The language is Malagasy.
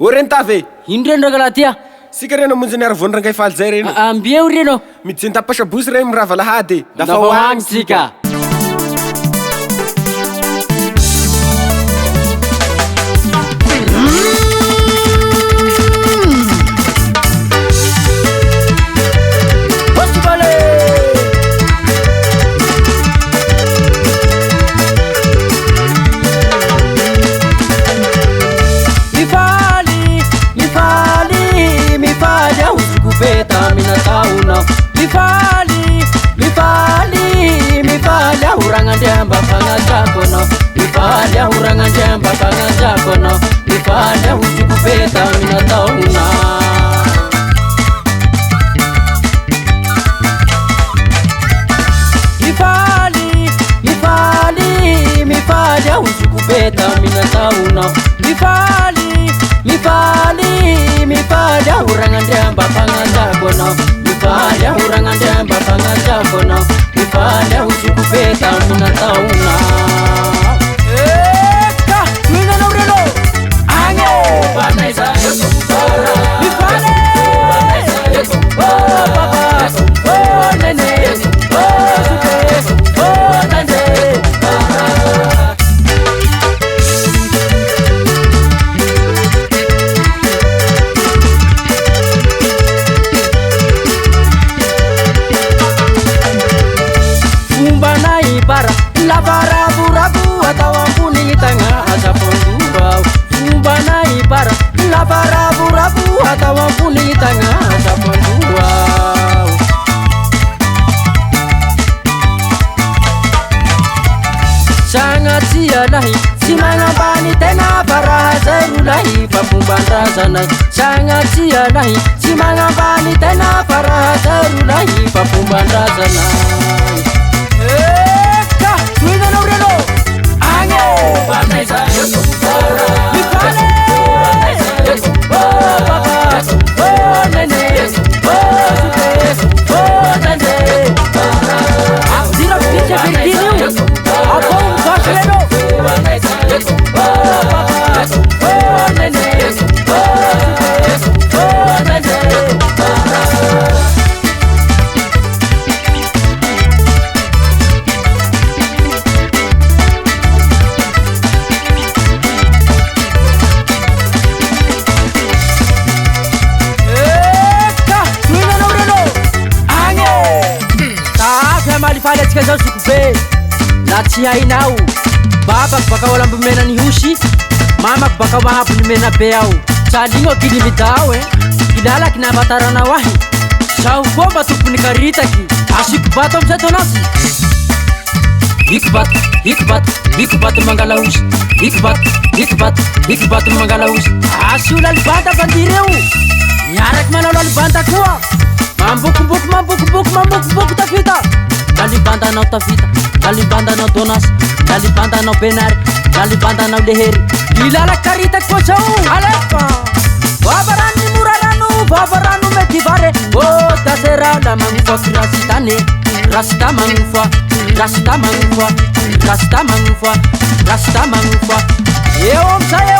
Orenta ve indreno galatia sika reno monjy ny aravondranka ifaly zay reno ambia reno mijeny tapasa bosy reny mirava lahady dafa hoagny sika Urangandemba pangajakono Ifalia urangandemba pangajakono Ifalia usikupeta minatauna Ifalia usikupeta minatauna Ifalia urangandemba pangajakono Ifalia urangandemba pangajakono Ifalia usikupeta minatauna Eka, mina no reno Ange Banaisa Yesupara Ifalia Oh papa Oh nene Oh suke Oh nande Labarabu atau ampuni di tengah asa pengubau Sumbana ibara Labarabu atau ampuni di tengah asa pengubau Sangat sialahi si mangapani tena para serulahi Pamumban rasanai Sangat sialahi si mangapani tena para serulahi Pamumban rasanai Mina no reno Ange Banaisa Yesupara Banaisa Oh papa Oh nene Oh suke Oh nande Zira pinche virginio Ako fashiano Banaisa Oh papa Oh nene Oh suke Oh nande Fala tsika zao sukupe na tsy hainao babako baka olambomena ny hosy mamako baka mahampolomena be ao tsaligno kilimidao kilalaky navataranao ahy zaho koa mba tompony karitaky asiko bato amizay tonasy hikobato mangala hosy hikobato mangala hosy asio lalibanta bandireo miaraky manao lalibanta koa mambokomboko tafita Dalibandanao tavita, dalibandanao donas, dalibandanao benary, dalibandanao lehery Ilala karita koa zao Alefa Vavarano murarano, vavarano medivare Oh daserala magnufa kirasitane Rasta magnufa, rasta magnufa, rasta magnufa, rasta magnufa Eo amzay